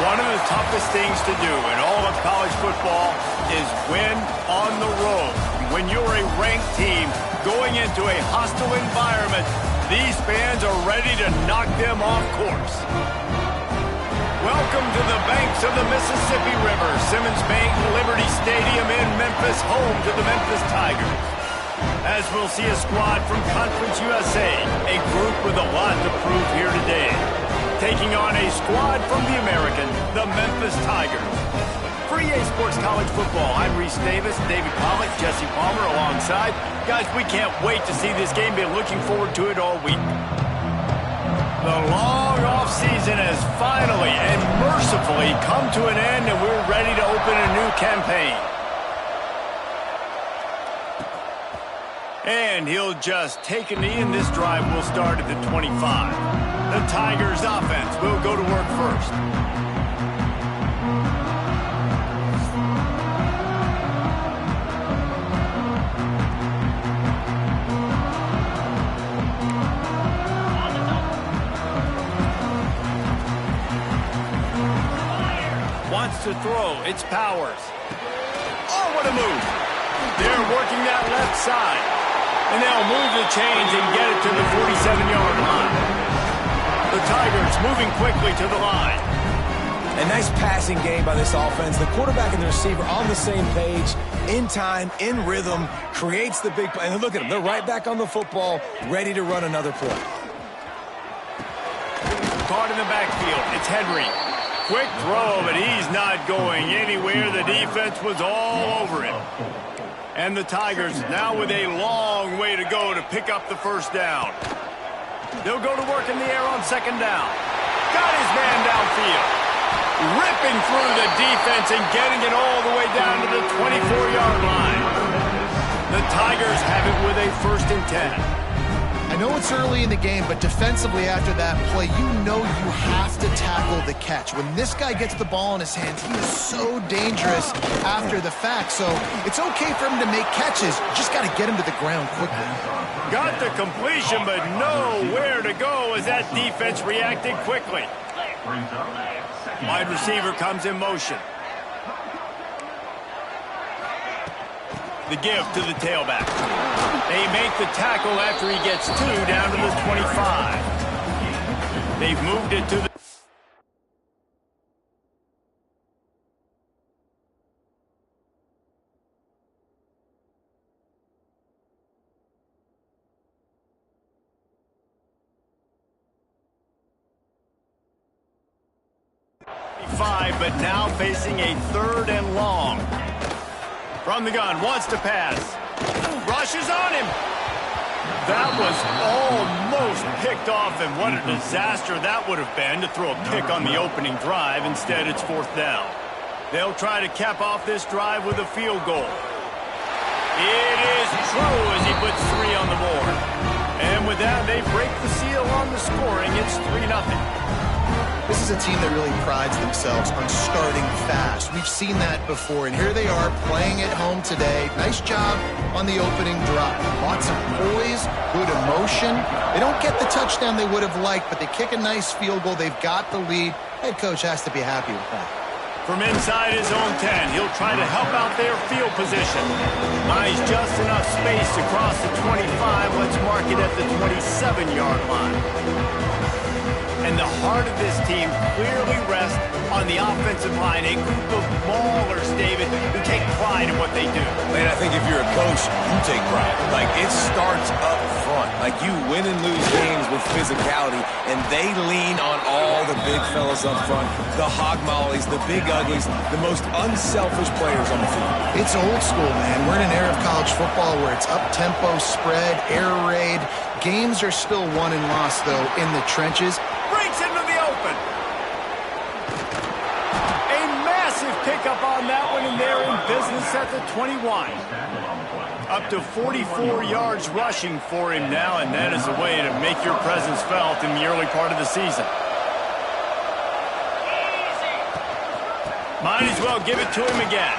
One of the toughest things to do in all of college football is win on the road. When you're a ranked team going into a hostile environment, these fans are ready to knock them off course. Welcome to the banks of the Mississippi River, Simmons Bank Liberty Stadium in Memphis, home to the Memphis Tigers. As we'll see a squad from Conference USA, a group with a lot to prove here today. Taking on a squad from the American, the Memphis Tigers. For EA Sports College Football, I'm Reese Davis, David Pollock, Jesse Palmer alongside. Guys, we can't wait to see this game. Been looking forward to it all week. The long off-season has finally and mercifully come to an end, and we're ready to open a new campaign. And he'll just take a knee, and this drive will start at the 25. The Tigers' offense will go to work first. Wants to throw. It's Powers. Oh, what a move. They're working that left side. And they'll move the chains and get it to the 47-yard line. The Tigers moving quickly to the line. A nice passing game by this offense. The quarterback and the receiver on the same page, in time, in rhythm, creates the big play. And look at them. They're right back on the football, ready to run another play. Caught in the backfield. It's Henry. Quick throw, but he's not going anywhere. The defense was all over him. And the Tigers now with a long way to go to pick up the first down. They'll go to work in the air on second down. Got his man downfield. Ripping through the defense and getting it all the way down to the 24-yard line. The Tigers have it with a 1st and 10. I know it's early in the game, but defensively after that play, you know you have to tackle the catch. When this guy gets the ball in his hands, he is so dangerous after the fact. So it's okay for him to make catches. Just got to get him to the ground quickly. Got the completion, but nowhere to go as that defense reacted quickly. Wide receiver comes in motion. The give to the tailback. They make the tackle after he gets 2 down to the 25. They've moved it to the... but now facing a 3rd and long. From the gun, wants to pass. Rushes on him. That was almost picked off, and what a disaster that would have been to throw a pick on the opening drive. Instead, it's 4th down. They'll try to cap off this drive with a field goal. It is true as he puts 3 on the board. And with that, they break the seal on the scoring. It's 3-0. This is a team that really prides themselves on starting fast. We've seen that before, and here they are playing at home today. Nice job on the opening drive. Lots of poise, good emotion. They don't get the touchdown they would have liked, but they kick a nice field goal. They've got the lead. Head coach has to be happy with that. From inside his own 10, he'll try to help out their field position. Buys just enough space to cross the 25. Let's mark it at the 27-yard line. And the heart of this team clearly rests on the offensive line. A group of maulers, David, who take pride in what they do. Man, I think if you're a coach, you take pride. Like, it starts up front. Like, you win and lose games with physicality, and they lean on all the big fellas up front, the hog mollies, the big uglies, the most unselfish players on the field. It's old school, man. We're in an era of college football where it's up-tempo, spread, air raid. Games are still won and lost, though, in the trenches. Breaks into the open. A massive pickup on that one, and they're in business at the 21. Up to 44 yards rushing for him now, and that is a way to make your presence felt in the early part of the season. Might as well give it to him again.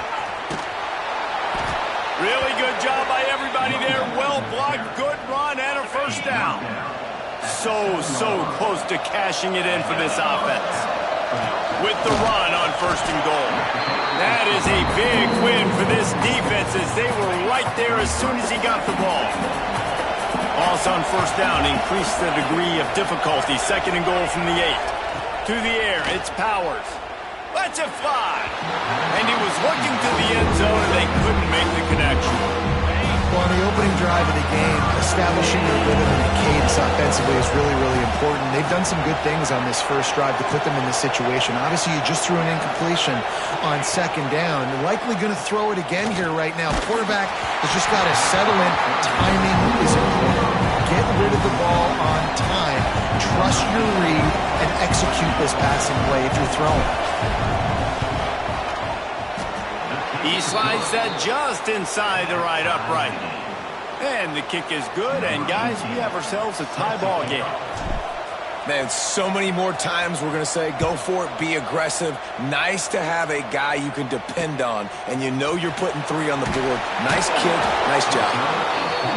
Really good job by everybody there. Well blocked, good run, and a 1st down. So close to cashing it in for this offense. with the run on 1st and goal. That is a big win for this defense as they were right there as soon as he got the ball. Loss on 1st down increased the degree of difficulty. 2nd and goal from the 8. To the air, it's Powers. Lets it fly. And he was looking to the end zone and they couldn't make the connection. Well, on the opening drive of the game, establishing a rhythm and a cadence offensively is really, really important. They've done some good things on this first drive to put them in this situation. Obviously, you just threw an incompletion on 2nd down. You're likely going to throw it again here right now. Quarterback has just got to settle in. Timing is important. Get rid of the ball on time. Trust your read and execute this passing play if you're throwing. He slides that just inside the right upright. And the kick is good, and guys, we have ourselves a tie ball game. Man, so many more times we're going to say, go for it, be aggressive. Nice to have a guy you can depend on, and you know you're putting 3 on the board. Nice kick, nice job.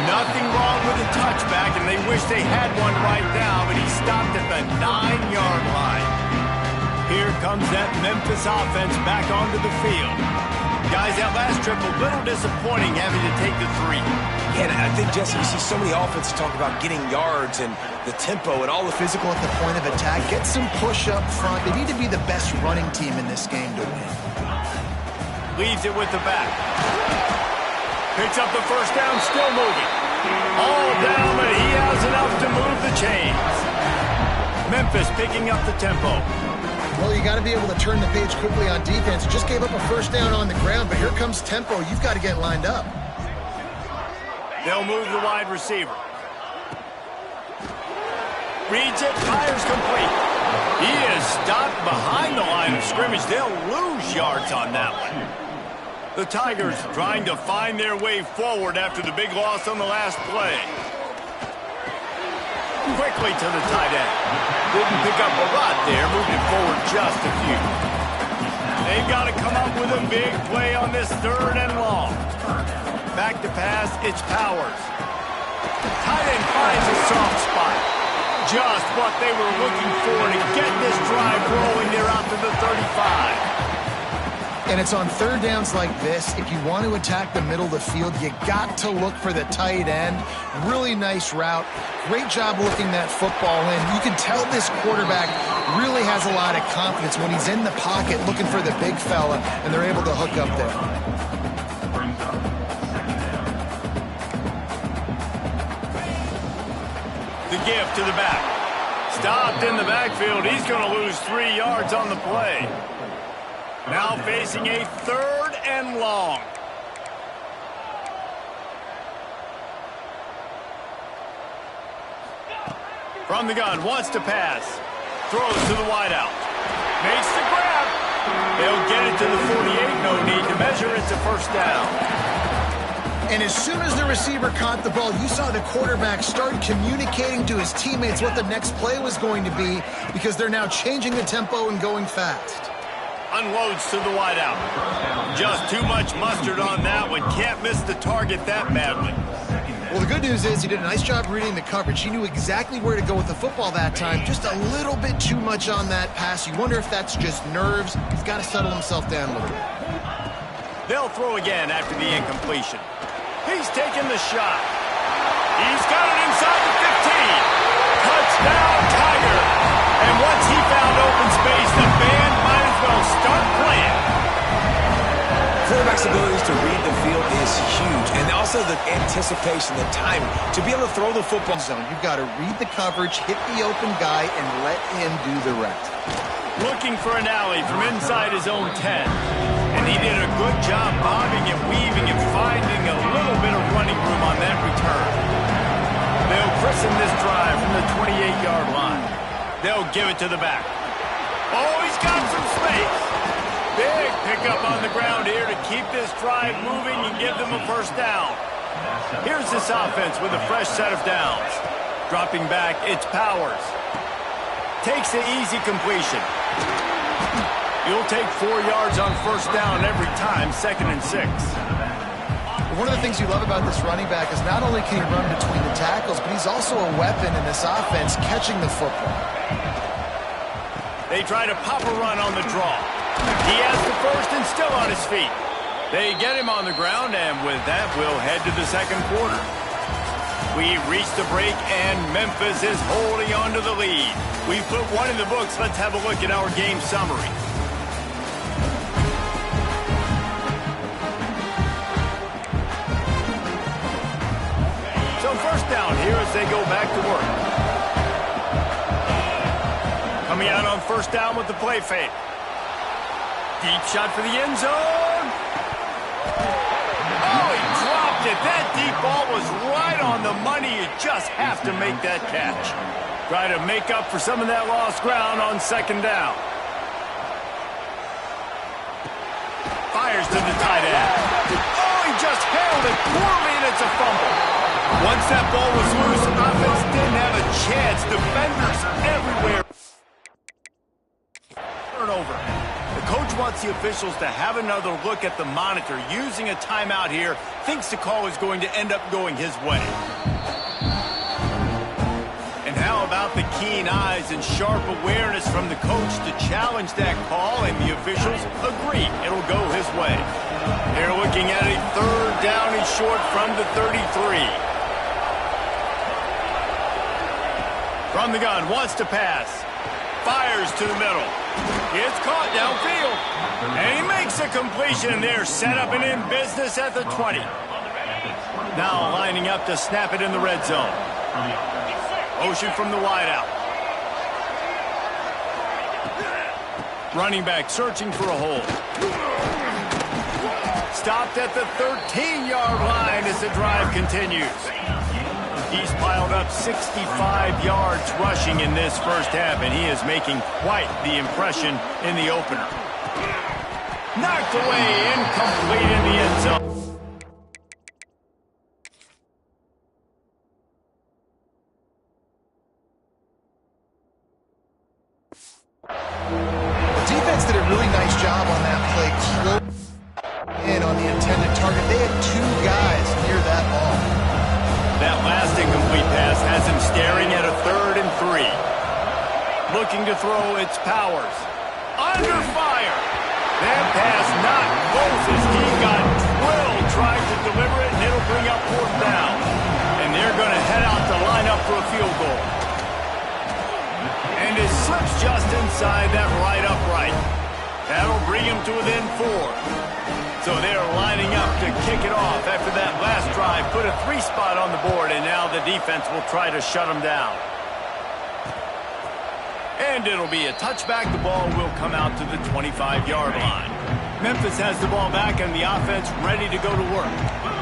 Nothing wrong with a touchback, and they wish they had one right now, but he stopped at the 9-yard line. Here comes that Memphis offense back onto the field. Guys, that last trip a little disappointing having to take the 3. Yeah, and I think, Jesse, you see so many offenses talk about getting yards and the tempo and all the Physical at the point of attack. Get some push up front. They need to be the best running team in this game to win. Leaves it with the back. Picks up the 1st down, still moving. All down, but he has enough to move the chains. Memphis picking up the tempo. Well, you got to be able to turn the page quickly on defense. Just gave up a 1st down on the ground, but here comes tempo. You've got to get lined up. They'll move the wide receiver. Reads it, fires complete. He is stopped behind the line of scrimmage. They'll lose yards on that one. The Tigers trying to find their way forward after the big loss on the last play. Quickly to the tight end. Didn't pick up a lot there, moving it forward just a few. They've got to come up with a big play on this 3rd and long. Back to pass, it's Powers. Tight end finds a soft spot. Just what they were looking for to get this drive rolling there out to the 35. And it's on 3rd downs like this. If you want to attack the middle of the field, you got to look for the tight end. Really nice route. Great job looking that football in. You can tell this quarterback really has a lot of confidence when he's in the pocket looking for the big fella, and they're able to hook up there. The give to the back. Stopped in the backfield. He's going to lose 3 yards on the play. Now facing a 3rd and long. From the gun, wants to pass. Throws to the wideout. Makes the grab. They'll get it to the 48. No need to measure. It's a 1st down. And as soon as the receiver caught the ball, you saw the quarterback start communicating to his teammates what the next play was going to be, because they're now changing the tempo and going fast. Unloads to the wideout. Just too much mustard on that one. Can't miss the target that badly. Well, the good news is he did a nice job reading the coverage. He knew exactly where to go with the football that time. Just a little bit too much on that pass. You wonder if that's just nerves. He's got to settle himself down a little bit. They'll throw again after the incompletion. He's taking the shot. He's got it inside the 15. Touchdown, Tiger. And once he found open space, the band might as well start playing. Quarterback's abilities to read the field is huge, and also the anticipation, the timing, to be able to throw the football zone. You've got to read the coverage, hit the open guy, and let him do the rest. Looking for an alley from inside his own 10. And he did a good job bobbing and weaving and finding a little bit of running room on that return. They'll christen this drive from the 28-yard line. They'll give it to the back. Oh, he's got some space. Big pickup on the ground here to keep this drive moving and give them a 1st down. Here's this offense with a fresh set of downs. Dropping back, it's Powers. Takes the easy completion. You'll take 4 yards on 1st down every time, 2nd and 6. One of the things you love about this running back is not only can he run between the tackles, but he's also a weapon in this offense catching the football. They try to pop a run on the draw. He has the first and still on his feet. They get him on the ground, and with that, we'll head to the second quarter. We reached the break, and Memphis is holding on to the lead. We put one in the books. Let's have a look at our game summary. So first down here as they go back to work. Coming out on first down with the play fake. Deep shot for the end zone. Oh, he dropped it. That deep ball was right on the money. You just have to make that catch. Try to make up for some of that lost ground on second down. Fires to the tight end. Oh, he just held it poorly, and it's a fumble. Once that ball was loose, offense didn't have a chance. Defenders everywhere. Turnover. The coach wants the officials to have another look at the monitor. Using a timeout here, thinks the call is going to end up going his way. And how about the keen eyes and sharp awareness from the coach to challenge that call, and the officials agree it'll go his way. They're looking at a third down and short from the 33. From the gun, wants to pass. Fires to the middle. It's caught downfield. And he makes a completion there. Set up and in business at the 20. Now lining up to snap it in the red zone. Motion from the wideout. Running back searching for a hole. Stopped at the 13-yard line as the drive continues. He's piled up 65 yards rushing in this first half, and he is making quite the impression in the opener. Knocked away, incomplete in the end zone. The defense did a really nice job on that play. Close in on the intended target. They had two guys near that ball. That last incomplete pass has him staring at a 3rd and 3. Looking to throw, it's Powers. Under fire. That pass not close as he got drilled trying to deliver it, and it'll bring up 4th down. And they're going to head out to line up for a field goal. And it slips just inside that right upright. That'll bring him to within 4. So they're lining up to kick it off after that last drive. Put a 3 spot on the board, and now the defense will try to shut them down. And it'll be a touchback. The ball will come out to the 25-yard line. Memphis has the ball back, and the offense ready to go to work.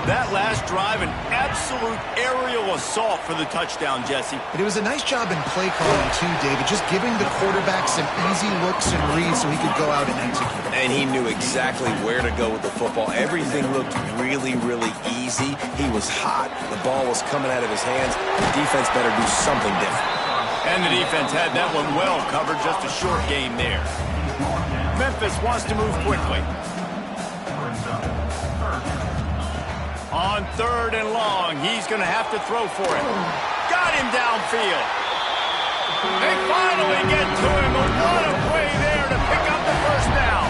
That last drive, an absolute aerial assault for the touchdown, Jesse. But it was a nice job in play calling, too, David. Just giving the quarterback some easy looks and reads so he could go out and execute. And he knew exactly where to go with the football. Everything looked really, really easy. He was hot. The ball was coming out of his hands. The defense better do something different. And the defense had that one well covered. Just a short game there. Memphis wants to move quickly. On 3rd and long, he's going to have to throw for it. Got him downfield. They finally get to him. What a play there to pick up the first down.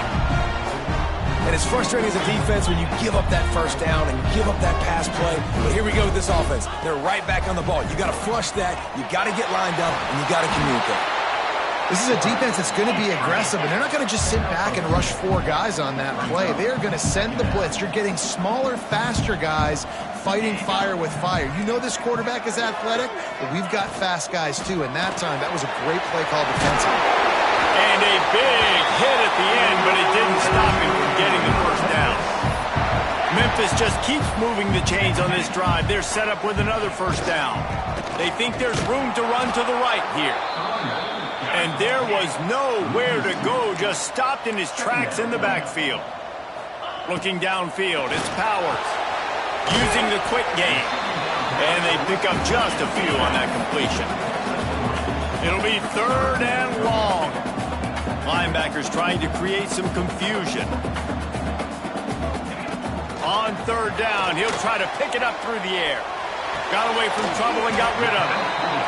And it's frustrating as a defense when you give up that first down and give up that pass play. But here we go with this offense. They're right back on the ball. You got to flush that. You got to get lined up, and you got to communicate. This is a defense that's going to be aggressive, and they're not going to just sit back and rush 4 guys on that play. They're going to send the blitz. You're getting smaller, faster guys fighting fire with fire. You know this quarterback is athletic, but we've got fast guys too, and that time, that was a great play call defensively. And a big hit at the end, but it didn't stop him from getting the first down. Memphis just keeps moving the chains on this drive. They're set up with another first down. They think there's room to run to the right here. And there was nowhere to go, just stopped in his tracks in the backfield. Looking downfield, it's Powers. Using the quick game. And they pick up just a few on that completion. It'll be 3rd and long. Linebackers trying to create some confusion. On 3rd down, he'll try to pick it up through the air. Got away from trouble and got rid of it.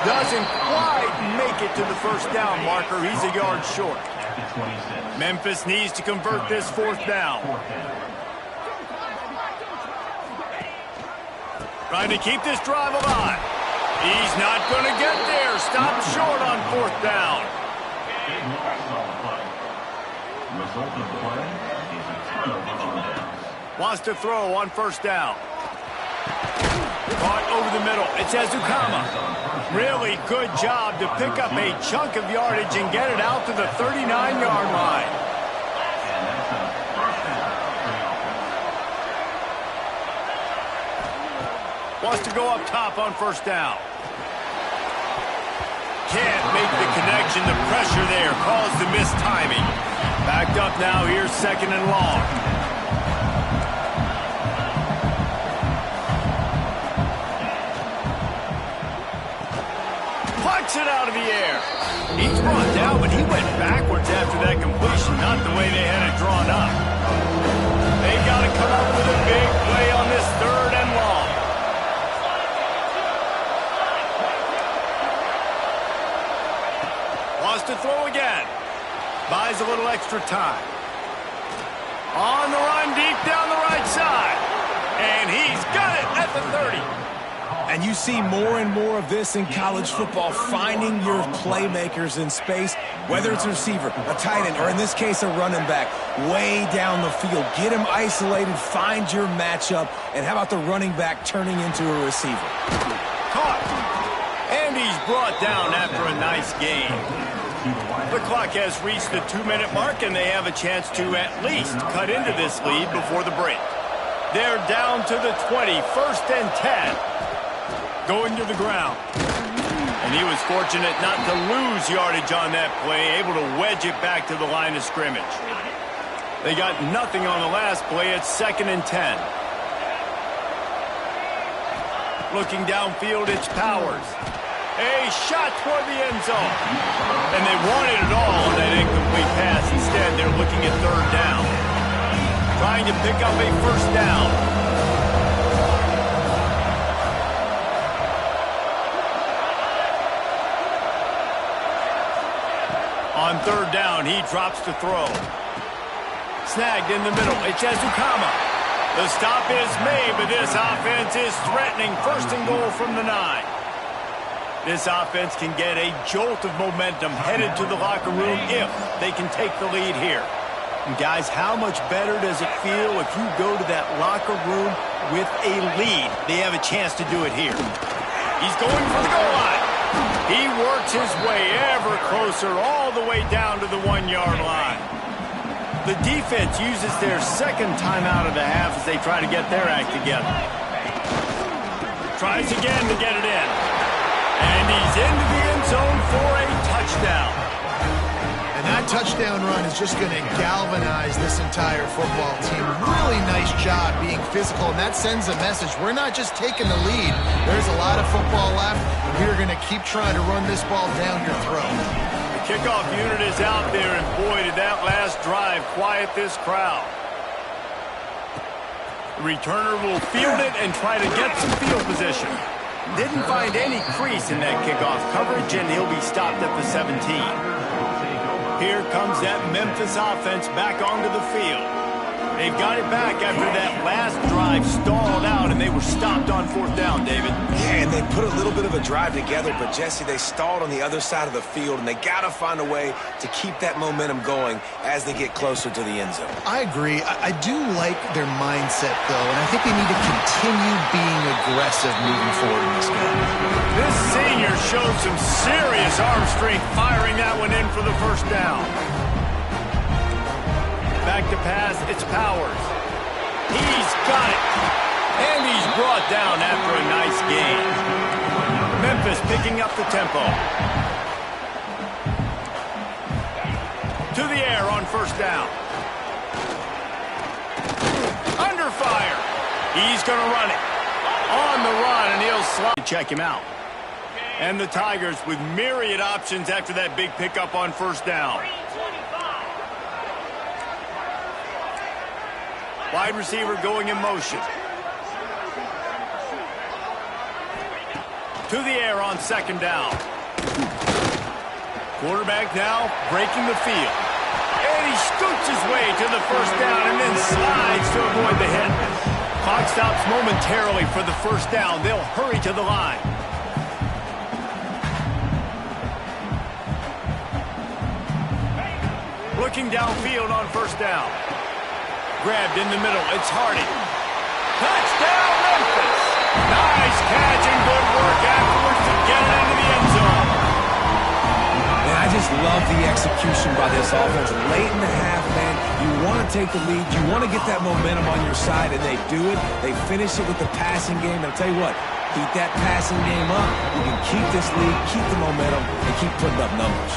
Doesn't quite make it to the first down marker. He's a yard short. Memphis needs to convert this fourth down. Trying to keep this drive alive. He's not going to get there. Stop short on fourth down. Wants to throw on first down. Caught over the middle. It's Ezukama. Really good job to pick up a chunk of yardage and get it out to the 39-yard line. Wants to go up top on first down. Can't make the connection. The pressure there caused the missed timing. Backed up now. Here's second and long. Punts it out of the air. He's brought down, but he went backwards after that completion. Not the way they had it drawn up. They got to come up with a big play on this third and long. Wants to throw again. Buys a little extra time. On the run, deep down the right side. And he's got it at the 30. And you see more and more of this in college football, finding your playmakers in space, whether it's a receiver, a tight end, or in this case, a running back, way down the field. Get him isolated, find your matchup, and how about the running back turning into a receiver? Caught. And he's brought down after a nice gain. The clock has reached the 2-minute mark, and they have a chance to at least cut into this lead before the break. They're down to the 20, first and 10. Going to the ground. And he was fortunate not to lose yardage on that play, able to wedge it back to the line of scrimmage. They got nothing on the last play. It's second and 10. Looking downfield, it's Powers. A shot toward the end zone. And they wanted it all on that incomplete pass. Instead, they're looking at third down. Trying to pick up a first down. On third down, he drops to throw. Snagged in the middle. It's Ezukama. The stop is made, but this offense is threatening. First and goal from the 9. This offense can get a jolt of momentum headed to the locker room if they can take the lead here. And guys, how much better does it feel if you go to that locker room with a lead? They have a chance to do it here. He's going for the goal line. He works his way ever closer all the way down to the 1-yard line. The defense uses their second timeout of the half as they try to get their act together. Tries again to get it in. And he's into the end zone for a touchdown. And that touchdown run is just going to galvanize this entire football team. Really nice job being physical, and that sends a message. We're not just taking the lead. There's a lot of football left, and we're going to keep trying to run this ball down your throat. The kickoff unit is out there, and boy, did that last drive quiet this crowd. The returner will field it and try to get some field position. Didn't find any crease in that kickoff coverage, and he'll be stopped at the 17. Here comes that Memphis offense back onto the field. They've got it back after that last drive stalled out, and they were stopped on fourth down, David. Yeah, and they put a little bit of a drive together, but, Jesse, they stalled on the other side of the field, and they got to find a way to keep that momentum going as they get closer to the end zone. I agree. I do like their mindset, though, and I think they need to continue being aggressive moving forward in this game. This senior showed some serious arm strength firing that one in for the first down. Back to pass, it's Powers. He's got it. And he's brought down after a nice gain. Memphis picking up the tempo. To the air on first down. Under fire. He's going to run it. On the run, and he'll slide to check him out. And the Tigers with myriad options after that big pickup on first down. Wide receiver going in motion. To the air on second down. Quarterback now breaking the field. And he scoots his way to the first down and then slides to avoid the hit. Clock stops momentarily for the first down. They'll hurry to the line. Looking downfield on first down. Grabbed in the middle. It's Hardy. Touchdown, Memphis! Nice catch and good work afterwards to get it into the end zone. And I just love the execution by this offense. Late in the half, man, you want to take the lead. You want to get that momentum on your side, and they do it. They finish it with the passing game. And I'll tell you what, keep that passing game up. You can keep this lead, keep the momentum, and keep putting up numbers.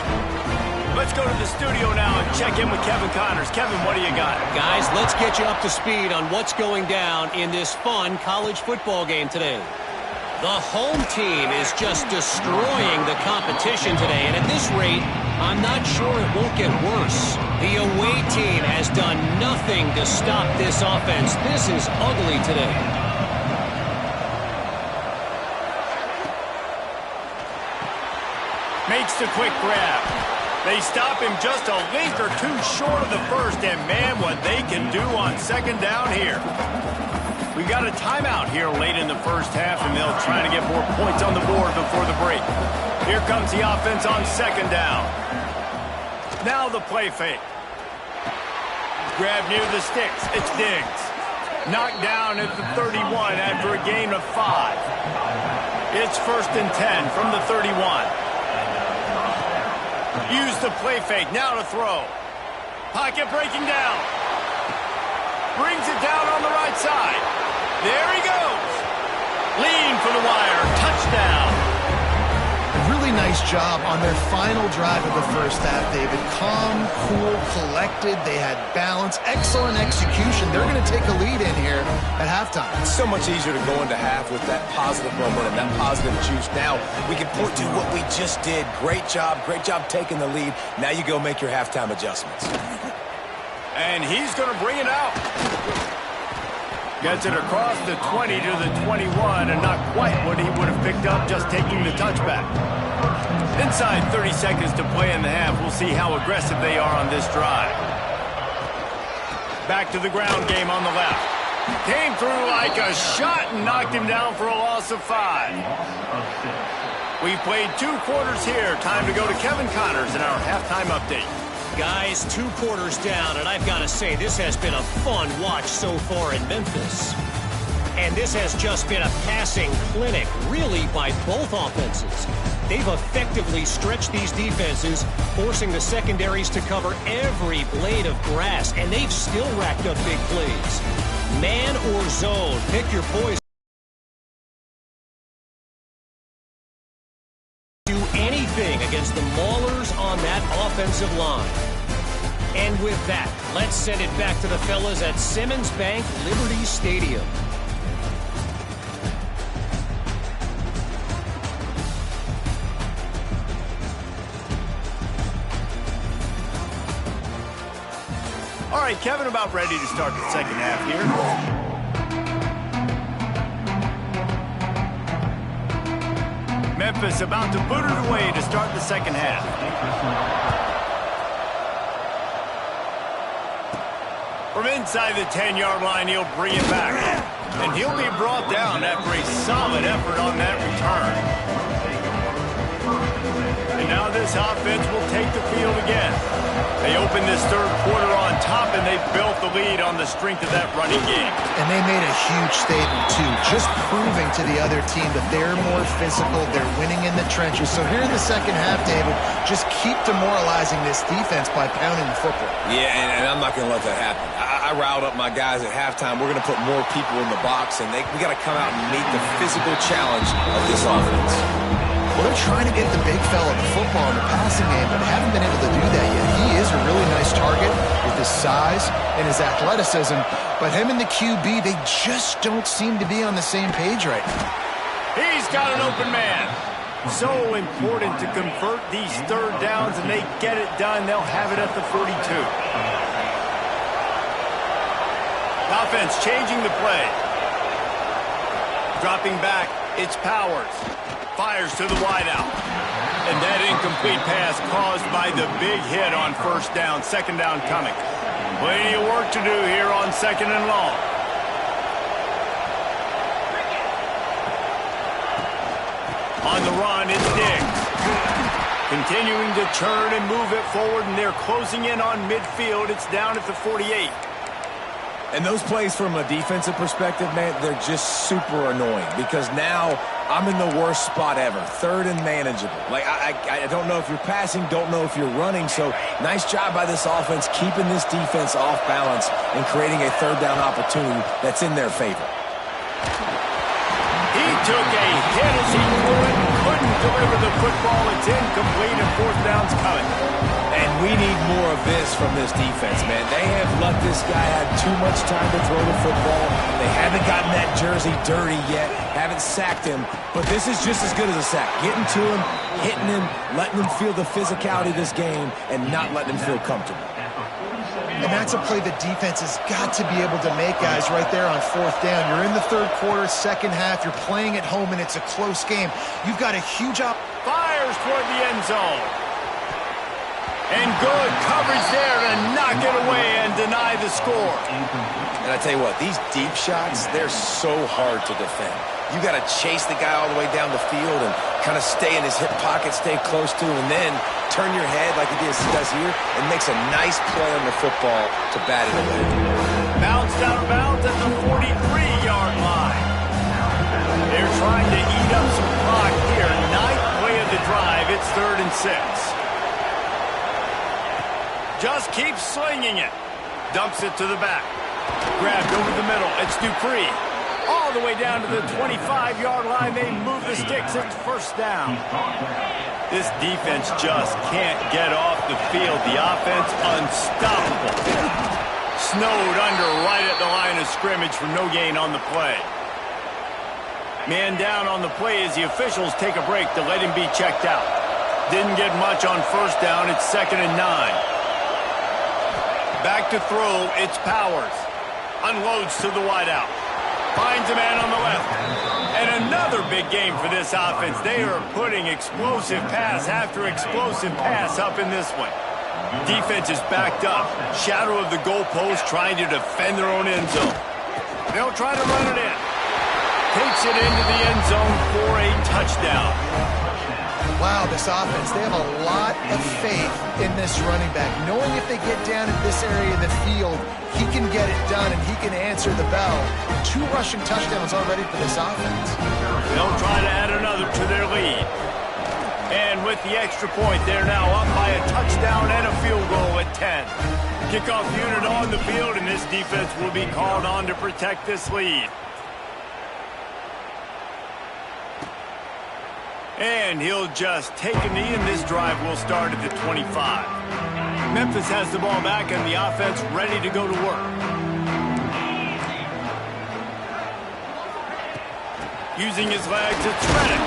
Let's go to the studio now and check in with Kevin Connors. Kevin, what do you got? Guys, let's get you up to speed on what's going down in this fun college football game today. The home team is just destroying the competition today, and at this rate, I'm not sure it won't get worse. The away team has done nothing to stop this offense. This is ugly today. Makes the quick grab. They stop him just a link or two short of the first, and man, what they can do on second down here. We've got a timeout here late in the first half, and they'll try to get more points on the board before the break. Here comes the offense on second down. Now the play fake. Grab near the sticks. It's Diggs. Knocked down at the 31 after a gain of 5. It's 1st and 10 from the 31. Use the play fake. Now to throw. Pocket breaking down. Brings it down on the right side. There he goes. Lean for the wire. Touchdown. Really nice job on their final drive of the first half, David. Calm, cool, collected. They had balance. Excellent execution. They're going to take a lead in here at halftime. It's so much easier to go into half with that positive momentum, that positive juice. Now we can point to what we just did. Great job taking the lead. Now you go make your halftime adjustments. And he's going to bring it out. Gets it across the 20 to the 21, and not quite what he would have picked up just taking the touchback. Inside 30 seconds to play in the half. We'll see how aggressive they are on this drive. Back to the ground game on the left. Came through like a shot and knocked him down for a loss of 5. We played 2 quarters here. Time to go to Kevin Connors in our halftime update. Guys, 2 quarters down, and I've got to say, this has been a fun watch so far in Memphis. And this has just been a passing clinic, really, by both offenses. They've effectively stretched these defenses, forcing the secondaries to cover every blade of grass, and they've still racked up big plays. Man or zone, pick your poison. Do anything against the Maulers on that offensive line. And with that, let's send it back to the fellas at Simmons Bank Liberty Stadium. All right, Kevin, about ready to start the second half here. Memphis about to boot it away to start the second half. From inside the 10-yard line, he'll bring it back. And he'll be brought down after a solid effort on that return. And now this offense will take the field again. They opened this third quarter on top, and they built the lead on the strength of that running game. And they made a huge statement, too, just proving to the other team that they're more physical, they're winning in the trenches. So here in the second half, David, just keep demoralizing this defense by pounding the football. Yeah, and I'm not going to let that happen. I riled up my guys at halftime. We're going to put more people in the box, and we got to come out and meet the physical challenge of this offense. Well, they're trying to get the big fella the football in the passing game, but haven't been able to do that yet. He is a really nice target with his size and his athleticism, but him and the QB, they just don't seem to be on the same page right now. He's got an open man. So important to convert these third downs, and they get it done. They'll have it at the 42. Offense changing the play. Dropping back. It's Powers. Fires to the wideout. And that incomplete pass caused by the big hit on first down. Second down coming. Plenty of work to do here on second and long. On the run, it's Diggs. Continuing to turn and move it forward, and they're closing in on midfield. It's down at the 48. And those plays from a defensive perspective, man, they're just super annoying because now I'm in the worst spot ever, third and manageable. Like, I don't know if you're passing, don't know if you're running, so nice job by this offense keeping this defense off balance and creating a third down opportunity that's in their favor. He took a hit as he threw it, couldn't deliver the football. It's incomplete, and fourth down's coming. And we need more of this from this defense, man. They have let this guy have too much time to throw the football. They haven't gotten that jersey dirty yet, haven't sacked him, but this is just as good as a sack. Getting to him, hitting him, letting him feel the physicality of this game, and not letting him feel comfortable. And that's a play the defense has got to be able to make, guys, right there on fourth down. You're in the third quarter, second half. You're playing at home, and it's a close game. You've got a huge fires toward the end zone. And good coverage there to knock it away and deny the score. And I tell you what, these deep shots, they're so hard to defend. You got to chase the guy all the way down the field and kind of stay in his hip pocket, stay close to him, and then turn your head like he does here and makes a nice play on the football to bat it away. Bounced out of bounds at the 43-yard line. They're trying to eat up some clock here. Ninth play of the drive. It's 3rd and 6. Just keeps slinging it. Dumps it to the back. Grabbed over the middle. It's Dupree. All the way down to the 25-yard line. They move the sticks. It's first down. This defense just can't get off the field. The offense unstoppable. Snowed under right at the line of scrimmage for no gain on the play. Man down on the play as the officials take a break to let him be checked out. Didn't get much on first down. It's 2nd and 9. Back to throw, it's Powers. Unloads to the wideout. Finds a man on the left. And another big game for this offense. They are putting explosive pass after explosive pass up in this one. Defense is backed up. Shadow of the goalpost trying to defend their own end zone. They'll try to run it in. Takes it into the end zone for a touchdown. Wow, this offense, they have a lot of faith in this running back. Knowing if they get down in this area of the field, he can get it done and he can answer the bell. 2 rushing touchdowns already for this offense. They'll try to add another to their lead. And with the extra point, they're now up by a touchdown and a field goal at 10. Kickoff unit on the field, and this defense will be called on to protect this lead. And he'll just take a knee, and this drive will start at the 25. Memphis has the ball back, and the offense ready to go to work. Using his legs, it's Reddick.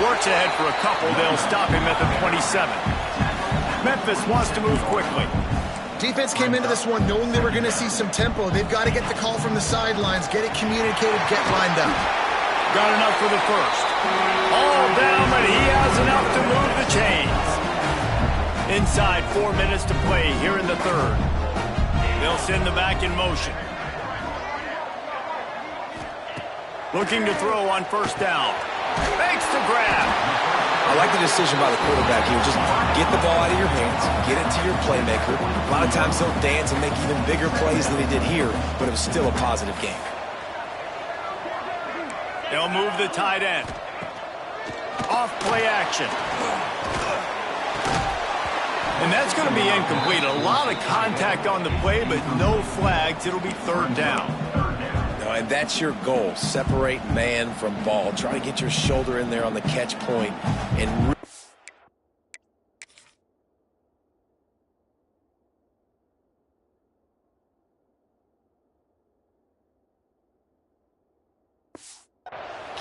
Works ahead for a couple. They'll stop him at the 27. Memphis wants to move quickly. Defense came into this one knowing they were going to see some tempo. They've got to get the call from the sidelines, get it communicated, get lined up. Got enough for the first. All down, but he has enough to move the chains. Inside 4 minutes to play here in the third. They'll send the back in motion. Looking to throw on first down. Fakes to Gramb. I like the decision by the quarterback here. Just get the ball out of your hands, get it to your playmaker. A lot of times he'll dance and make even bigger plays than he did here, but it was still a positive game. They'll move the tight end. Off play action. And that's going to be incomplete. A lot of contact on the play, but no flags. It'll be third down. No, and that's your goal. Separate man from ball. Try to get your shoulder in there on the catch point and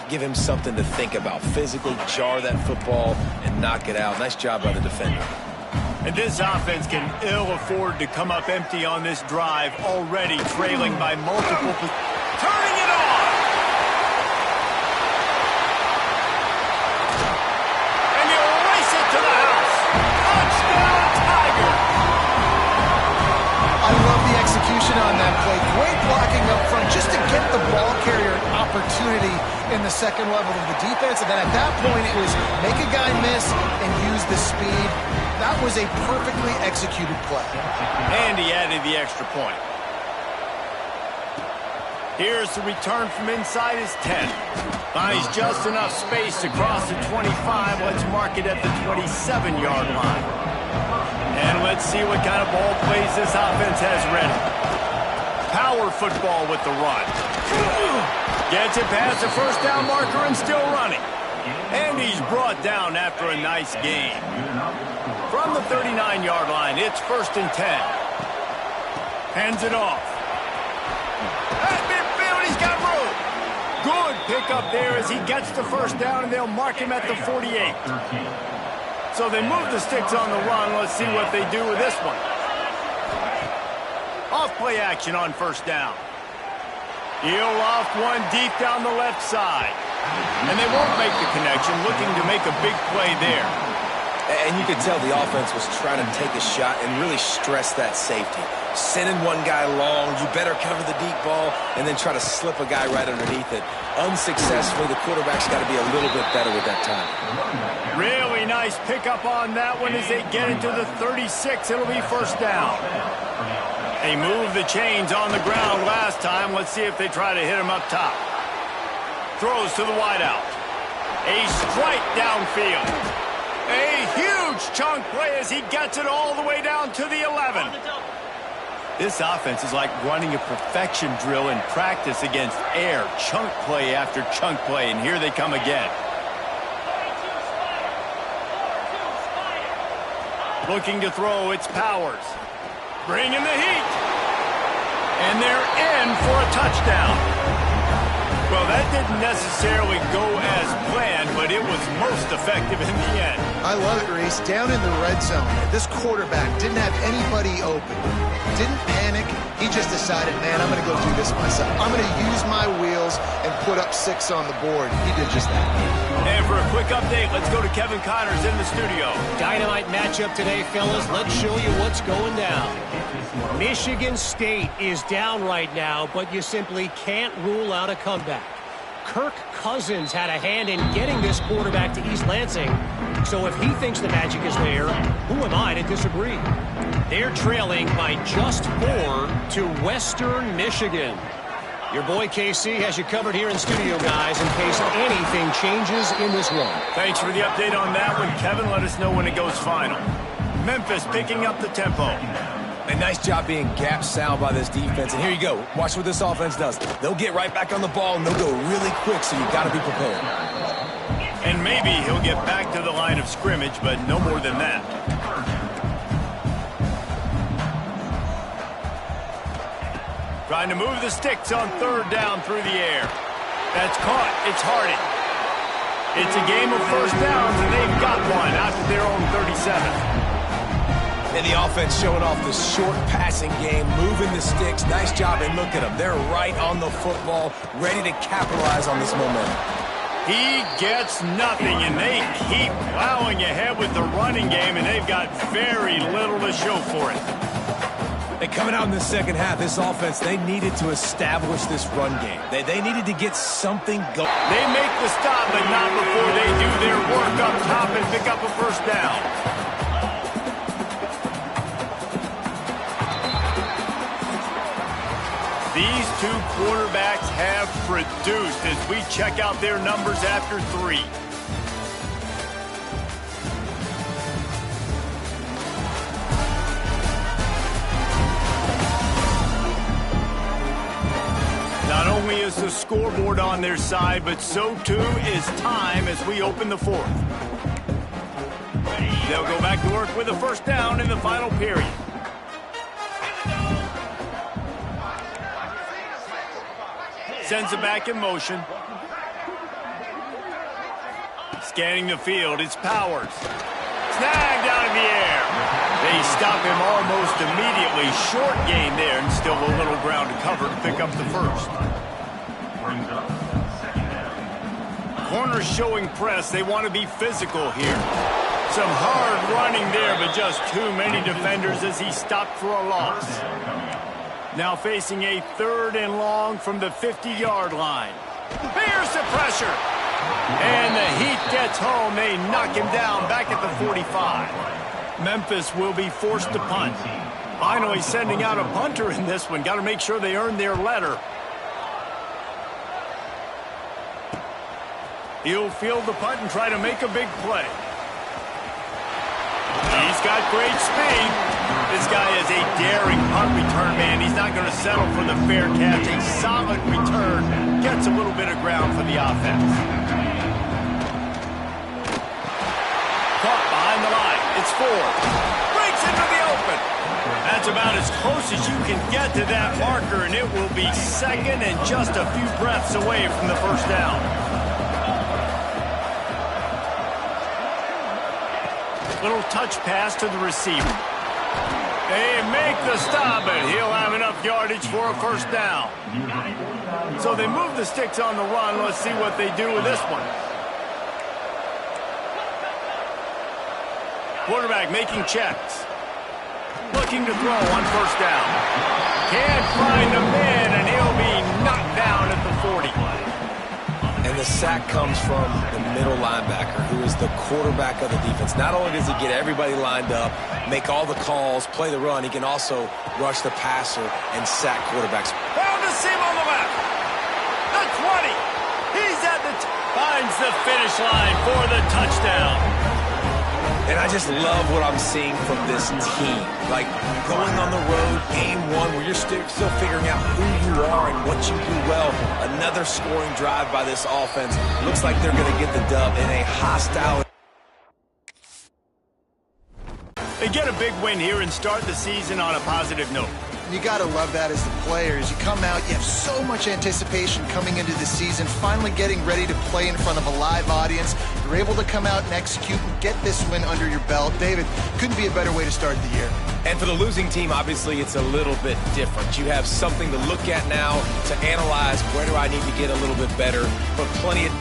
give him something to think about. Physically jar that football and knock it out. Nice job by the defender. And this offense can ill afford to come up empty on this drive, already trailing by multiple. Turning it on! execution on that play. Great blocking up front just to get the ball carrier an opportunity in the second level of the defense. And then at that point, it was make a guy miss and use the speed. That was a perfectly executed play. And he added the extra point. Here's the return from inside his 10. Finds just enough space to cross the 25. Let's mark it at the 27-yard line. And let's see what kind of ball plays this offense has ready. Power football with the run. Gets it past the first down marker and still running. And he's brought down after a nice gain. From the 39-yard line, it's 1st and 10. Hands it off. At midfield, he's got room. Good pickup there as he gets the first down, and they'll mark him at the 48. So they move the sticks on the run. Let's see what they do with this one. Off play action on 1st down. He'll loft one deep down the left side. And they won't make the connection, looking to make a big play there. And you could tell the offense was trying to take a shot and really stress that safety. Sending one guy long, you better cover the deep ball, and then try to slip a guy right underneath it. Unsuccessfully, the quarterback's got to be a little bit better with that time. Really nice pickup on that one as they get into the 36. It'll be 1st down. They moved the chains on the ground last time. Let's see if they try to hit him up top. Throws to the wideout. A strike downfield. A huge chunk play as he gets it all the way down to the 11. This offense is like running a perfection drill in practice against air. Chunk play after chunk play, and here they come again. Looking to throw, it's Powers. Bringing the heat. And they're in for a touchdown. Well, that didn't necessarily go as planned, but it was most effective in the end. I love it, Reese. Down in the red zone, this quarterback didn't have anybody open. Didn't panic. He just decided, man, I'm going to go do this myself. I'm going to use my wheels and put up 6 on the board. He did just that. And for a quick update, let's go to Kevin Connors in the studio. Dynamite matchup today, fellas. Let's show you what's going down. Michigan State is down right now, but you simply can't rule out a comeback. Kirk Cousins had a hand in getting this quarterback to East Lansing, so if he thinks the magic is there, who am I to disagree? They're trailing by just 4 to Western Michigan. Your boy KC has you covered here in studio, guys, in case anything changes in this one. Thanks for the update on that one, Kevin. Let us know when it goes final. Memphis picking up the tempo. A nice job being gap sound by this defense. And here you go. Watch what this offense does. They'll get right back on the ball, and they'll go really quick, so you got to be prepared. And maybe he'll get back to the line of scrimmage, but no more than that. Trying to move the sticks on 3rd down through the air. That's caught. It's Harding. It's a game of 1st downs, and they've got one out to their own 37. And the offense showing off the short passing game, moving the sticks. Nice job, and look at them. They're right on the football, ready to capitalize on this momentum. He gets nothing, and they keep plowing ahead with the running game, and they've got very little to show for it. And coming out in the second half, this offense, they needed to establish this run game. They needed to get something going. They make the stop, but not before they do their work up top and pick up a 1st down. These 2 quarterbacks have produced as we check out their numbers after 3. Not only is the scoreboard on their side, but so too is time as we open the 4th. They'll go back to work with a 1st down in the final period. Sends it back in motion. Scanning the field, it's Powers. Snagged out of the air. They stop him almost immediately. Short gain there, and still a little ground to cover to pick up the 1st. Corners showing press. They want to be physical here. Some hard running there, but just too many defenders as he stopped for a loss. Now facing a 3rd and long from the 50-yard line. Here's the pressure. And the heat gets home. They knock him down back at the 45. Memphis will be forced to punt. Finally sending out a punter in this one. Got to make sure they earn their letter. He'll field the punt and try to make a big play. He's got great speed. This guy is a daring punt return man. He's not going to settle for the fair catch. A solid return. Gets a little bit of ground for the offense. Caught behind the line. It's 4. Breaks into the open. That's about as close as you can get to that marker, and it will be 2nd and just a few breaths away from the 1st down. Little touch pass to the receiver. They make the stop, and he'll have enough yardage for a 1st down. So they move the sticks on the run. Let's see what they do with this one. Quarterback making checks. Looking to throw on 1st down. Can't find a man, and he'll be knocked down at the 40. And the sack comes from the middle linebacker, who is the quarterback of the defense. Not only does he get everybody lined up, make all the calls, play the run, he can also rush the passer and sack quarterbacks. Found the seam on the left. The 20. He's at the finds the finish line for the touchdown. And I just love what I'm seeing from this team. Like, going on the road, game 1, where you're still figuring out who you are and what you do well. Another scoring drive by this offense. Looks like they're going to get the dub in a hostile. They get a big win here and start the season on a positive note. You got to love that as the players. You come out, you have so much anticipation coming into the season, finally getting ready to play in front of a live audience. You're able to come out and execute and get this win under your belt. David, couldn't be a better way to start the year. And for the losing team, obviously, it's a little bit different. You have something to look at now, to analyze where do I need to get a little bit better, but plenty of